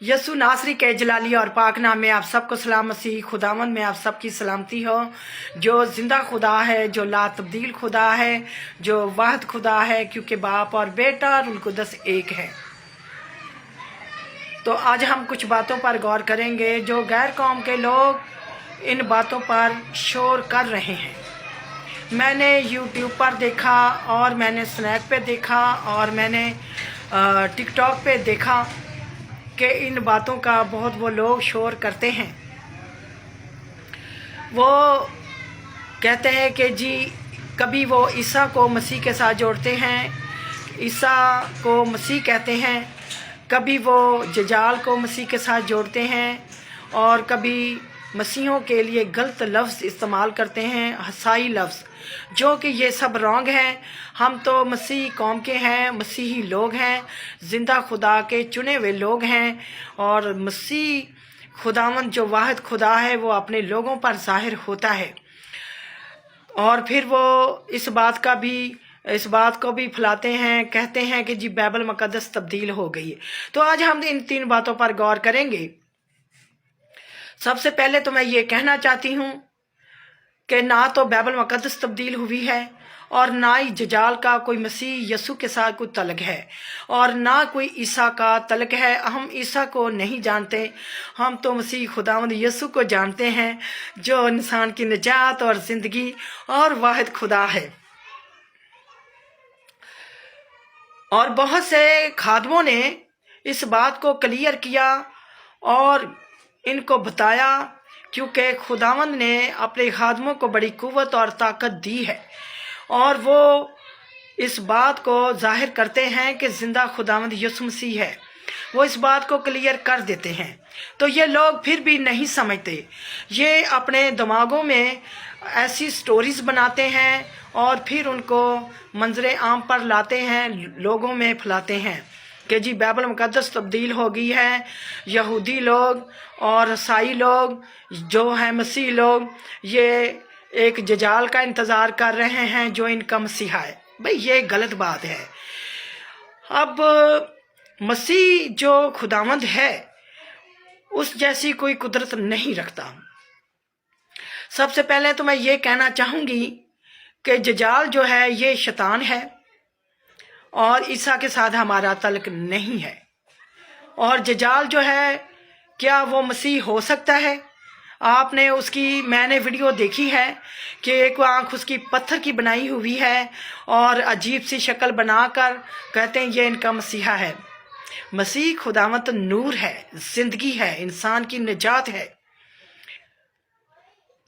यसु नासरी के जलाली और पाक नाम में आप सबको सलाम। मसीह खुदावंद में आप सबकी सलामती हो। जो जिंदा खुदा है, जो ला तब्दील खुदा है, जो वाहिद खुदा है, क्योंकि बाप और बेटा रुल कुदस एक है। तो आज हम कुछ बातों पर गौर करेंगे जो गैर कौम के लोग इन बातों पर शोर कर रहे हैं। मैंने यूट्यूब पर देखा और मैंने स्नैप पे देखा और मैंने टिकटॉक पे देखा कि इन बातों का बहुत वो लोग शोर करते हैं। वो कहते हैं कि जी कभी वो ईसा को मसीह के साथ जोड़ते हैं, ईसा को मसीह कहते हैं, कभी वो जजाल को मसीह के साथ जोड़ते हैं और कभी मसीहों के लिए गलत लफ्ज़ इस्तेमाल करते हैं, हसाई लफ्ज़, जो कि ये सब रॉन्ग है। हम तो मसीह कौम के हैं, मसीही लोग हैं, ज़िंदा खुदा के चुने हुए लोग हैं और मसीह खुदावंद जो वाहिद खुदा है वो अपने लोगों पर ज़ाहिर होता है। और फिर वो इस बात को भी फैलाते हैं, कहते हैं कि जी बाइबल मुकद्दस तब्दील हो गई है। तो आज हम इन 3 बातों पर गौर करेंगे। सबसे पहले तो मैं ये कहना चाहती हूँ कि ना तो बाइबल मुकद्दस तब्दील हुई है और ना ही जजाल का कोई मसीह यसु के साथ कोई तलक है और ना कोई ईसा का तलक है। हम ईसा को नहीं जानते, हम तो मसीह खुदावंद यसु को जानते हैं जो इंसान की निजात और ज़िंदगी और वाहिद खुदा है। और बहुत से खादमों ने इस बात को क्लियर किया और इनको बताया, क्योंकि खुदावंद ने अपने खादमों को बड़ी कुव्वत और ताकत दी है और वो इस बात को जाहिर करते हैं कि ज़िंदा खुदावंद यसु मसीह है। वो इस बात को क्लियर कर देते हैं। तो ये लोग फिर भी नहीं समझते, ये अपने दिमागों में ऐसी स्टोरीज़ बनाते हैं और फिर उनको मंजरे आम पर लाते हैं, लोगों में फैलाते हैं कि जी बाइबल मुकद्दस तब्दील हो गई है। यहूदी लोग और ईसाई लोग जो हैं मसीह लोग, ये एक जजाल का इंतज़ार कर रहे हैं जो इनका मसीहा है। भाई ये गलत बात है। अब मसीह जो खुदावंद है उस जैसी कोई कुदरत नहीं रखता। सबसे पहले तो मैं ये कहना चाहूँगी कि जजाल जो है ये शैतान है और ईसा के साथ हमारा तल्क नहीं है। और जजाल जो है क्या वो मसीह हो सकता है? मैंने वीडियो देखी है कि एक आँख उसकी पत्थर की बनाई हुई है और अजीब सी शक्ल बनाकर कहते हैं ये इनका मसीहा है। मसीह खुदावंद नूर है, ज़िंदगी है, इंसान की निजात है।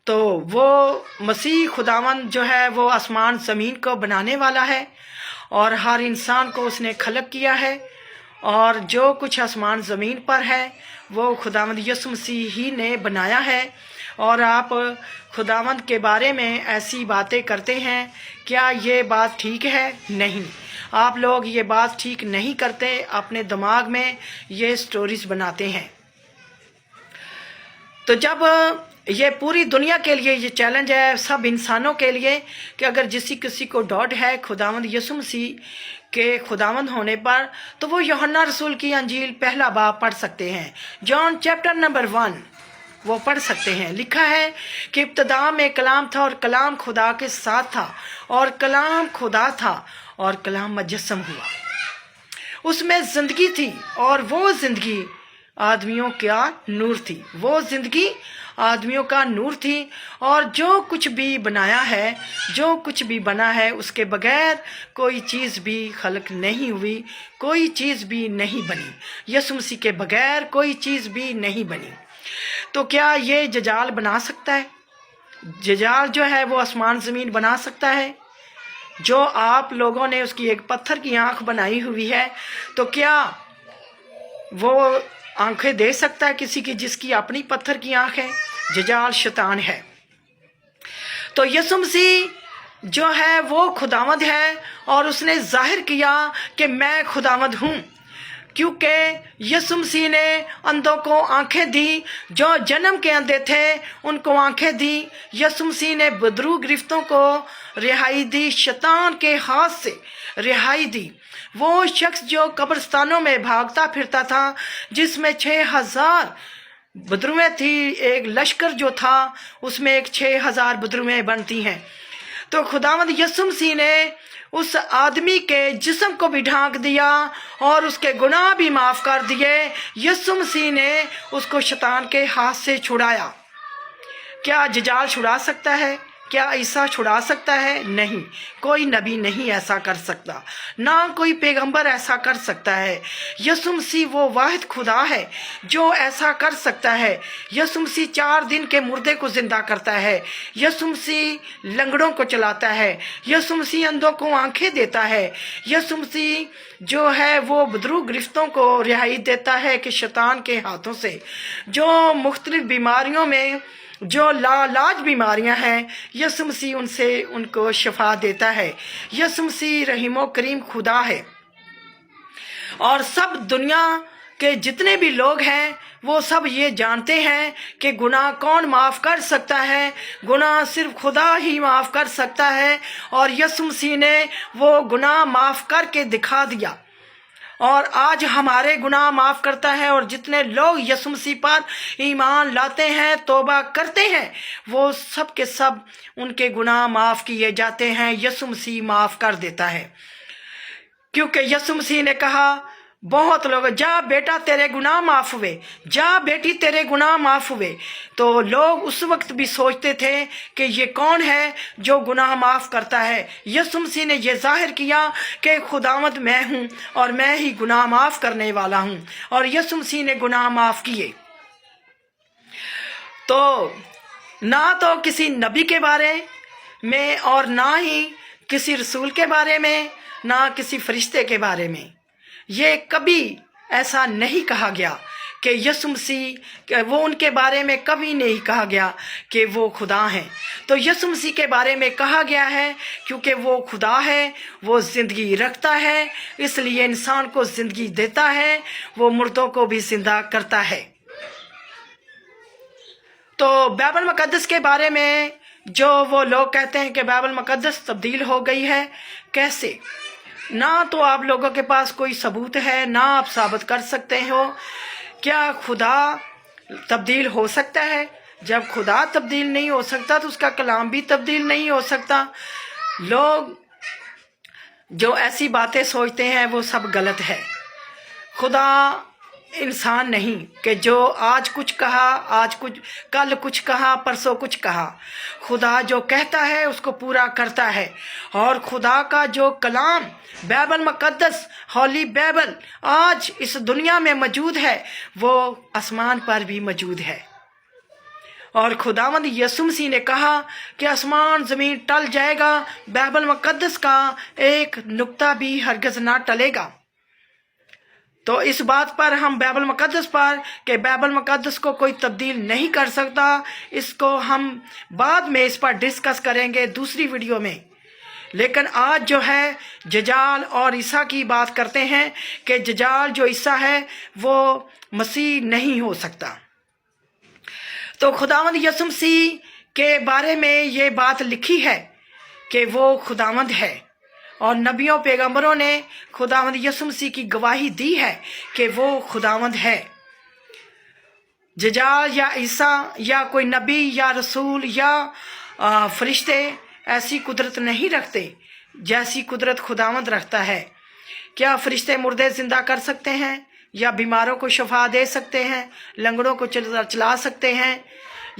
तो वो मसीह खुदावंद जो है वो आसमान ज़मीन को बनाने वाला है और हर इंसान को उसने खलक किया है और जो कुछ आसमान ज़मीन पर है वो खुदावंद यसु मसीह ही ने बनाया है। और आप खुदावंद के बारे में ऐसी बातें करते हैं, क्या ये बात ठीक है? नहीं, आप लोग ये बात ठीक नहीं करते, अपने दिमाग में ये स्टोरीज बनाते हैं। तो जब ये पूरी दुनिया के लिए ये चैलेंज है, सब इंसानों के लिए, कि अगर किसी को डाउट है खुदावंद यसु मसीह के खुदावंद होने पर, तो वो यूहन्ना रसूल की अंजील पहला बाब पढ़ सकते हैं। जॉन चैप्टर नंबर 1 वो पढ़ सकते हैं। लिखा है कि इब्तिदा में कलाम था और कलाम खुदा के साथ था और कलाम खुदा था और कलाम मुजस्सम हुआ। उसमें ज़िंदगी थी और वो ज़िंदगी आदमियों का नूर थी। वो ज़िंदगी आदमियों का नूर थी। और जो कुछ भी बनाया है, जो कुछ भी बना है, उसके बगैर कोई चीज़ भी खलक नहीं हुई, कोई चीज़ भी नहीं बनी। यसु मसीह के बगैर कोई चीज़ भी नहीं बनी। तो क्या ये जजाल बना सकता है? जजाल जो है वो आसमान ज़मीन बना सकता है? जो आप लोगों ने उसकी एक पत्थर की आँख बनाई हुई है, तो क्या वो आंखें दे सकता है किसी की जिसकी अपनी पत्थर की आंख है? जजाल शैतान है। तो यसु मसीह जो है वो खुदावंद है और उसने जाहिर किया कि मैं खुदावंद हूँ, क्योंकि यसु मसीह ने अंधों को आंखें दी, जो जन्म के अंधे थे उनको आंखें दी। यसु मसीह ने बदरू गिरफ्तों को रिहाई दी, शैतान के हाथ से रिहाई दी। वो शख्स जो कब्रिस्तानों में भागता फिरता था, जिसमें 6000 बदरुएं थी, एक लश्कर जो था उसमें एक 6000 बदरुएं बनती हैं। तो खुदावंद यीशु मसीह ने उस आदमी के जिस्म को भी ढांक दिया और उसके गुनाह भी माफ कर दिए। यीशु मसीह ने उसको शैतान के हाथ से छुड़ाया। क्या जजाल छुड़ा सकता है? क्या ईसा छुड़ा सकता है? नहीं, कोई नबी नहीं ऐसा कर सकता, ना कोई पैगंबर ऐसा कर सकता है। यीशु मसीह वो वाहिद खुदा है जो ऐसा कर सकता है। यीशु मसीह 4 दिन के मुर्दे को जिंदा करता है। यीशु मसीह लंगड़ों को चलाता है। यीशु मसीह अंधों को आंखें देता है। यीशु मसीह जो है वो बदरू गिरफ्तों को रिहाई देता है कि शैतान के हाथों से, जो मुख्तलिफ बीमारियों में जो लालाज बीमारियां हैं, यीशु मसीह उनसे उनको शिफा देता है। यीशु मसीह रहीमो करीम खुदा है और सब दुनिया के जितने भी लोग हैं वो सब ये जानते हैं कि गुनाह कौन माफ़ कर सकता है। गुनाह सिर्फ खुदा ही माफ़ कर सकता है और यीशु मसीह ने वो गुनाह माफ़ करके दिखा दिया और आज हमारे गुनाह माफ़ करता है। और जितने लोग यीशु मसीह पर ईमान लाते हैं, तौबा करते हैं, वो सब के सब उनके गुनाह माफ़ किए जाते हैं। यीशु मसीह माफ़ कर देता है, क्योंकि यीशु मसीह ने कहा, बहुत लोग, जा बेटा तेरे गुनाह माफ़ हुए, जा बेटी तेरे गुनाह माफ़ हुए। तो लोग उस वक्त भी सोचते थे कि ये कौन है जो गुनाह माफ़ करता है। यीशु मसीह ने ये जाहिर किया कि खुदावंद मैं हूँ और मैं ही गुनाह माफ़ करने वाला हूँ, और यीशु मसीह ने गुनाह माफ़ किए। तो ना तो किसी नबी के बारे में और ना ही किसी रसूल के बारे में, ना किसी फरिश्ते के बारे में ये कभी ऐसा नहीं कहा गया कि यीशु मसीह, वो उनके बारे में कभी नहीं कहा गया कि वो खुदा हैं। तो यीशु मसीह के बारे में कहा गया है क्योंकि वो खुदा है, वो ज़िंदगी रखता है, इसलिए इंसान को ज़िंदगी देता है, वो मुर्दों को भी जिंदा करता है। तो बाइबल मुकद्दस के बारे में जो वो लोग कहते हैं कि बाइबल मुकद्दस तब्दील हो गई है, कैसे? ना तो आप लोगों के पास कोई सबूत है, ना आप साबित कर सकते हो। क्या खुदा तब्दील हो सकता है? जब खुदा तब्दील नहीं हो सकता तो उसका कलाम भी तब्दील नहीं हो सकता। लोग जो ऐसी बातें सोचते हैं वो सब गलत है। खुदा इंसान नहीं कि जो आज कुछ कहा, आज कुछ, कल कुछ कहा, परसों कुछ कहा। खुदा जो कहता है उसको पूरा करता है। और खुदा का जो कलाम बाइबल मुकद्दस, होली बाइबल आज इस दुनिया में मौजूद है, वो आसमान पर भी मौजूद है। और खुदावंद यीशु मसीह ने कहा कि आसमान ज़मीन टल जाएगा, बाइबल मुकद्दस का एक नुक्ता भी हरगिज़ ना टलेगा। तो इस बात पर हम बाइबल मुकद्दस पर कि बाइबल मुकद्दस को कोई तब्दील नहीं कर सकता, इसको हम बाद में इस पर डिस्कस करेंगे दूसरी वीडियो में। लेकिन आज जो है जजाल और ईसा की बात करते हैं कि जजाल जो ईसा है वो मसीह नहीं हो सकता। तो खुदावंद यीशु मसीह के बारे में ये बात लिखी है कि वो खुदावंद है, और नबियों पैगंबरों ने खुदावंद यीशु मसीह की गवाही दी है कि वो खुदावंद है। जजाल या ईसा या कोई नबी या रसूल या फरिश्ते ऐसी कुदरत नहीं रखते जैसी कुदरत खुदावंद रखता है। क्या फरिश्ते मुर्दे जिंदा कर सकते हैं, या बीमारों को शफा दे सकते हैं, लंगड़ों को चला सकते हैं,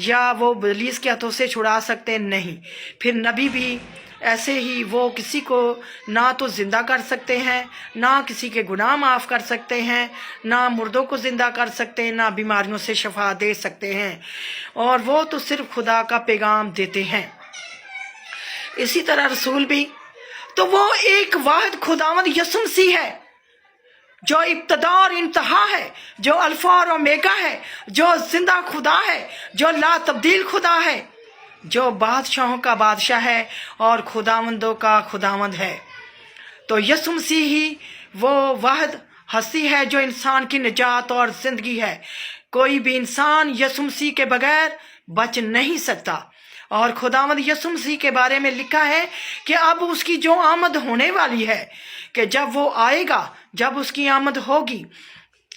या वो इब्लीस के हाथों से छुड़ा सकते हैं? नहीं। फिर नबी भी ऐसे ही, वो किसी को ना तो जिंदा कर सकते हैं, ना किसी के गुनाह माफ़ कर सकते हैं, ना मुर्दों को जिंदा कर सकते हैं, ना बीमारियों से शफा दे सकते हैं, और वो तो सिर्फ खुदा का पैगाम देते हैं। इसी तरह रसूल भी, तो वो एक वाहिद खुदावंद यीशु मसीह है जो इब्तदा और इंतहा है, जो अल्फा और ओमेगा है, जो जिंदा खुदा है, जो ला तब्दील खुदा है, जो बादशाहों का बादशाह है और खुदावंदों का खुदावंद है। तो यीशु मसीह ही वो वाहिद हस्ती है जो इंसान की निजात और जिंदगी है। कोई भी इंसान यीशु मसीह के बगैर बच नहीं सकता। اور خداوند یسوع مسیح کے بارے میں لکھا ہے کہ اب اس کی جو آمد ہونے والی ہے، کہ جب وہ آئے گا، جب اس کی آمد ہوگی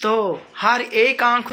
تو ہر ایک آنکھ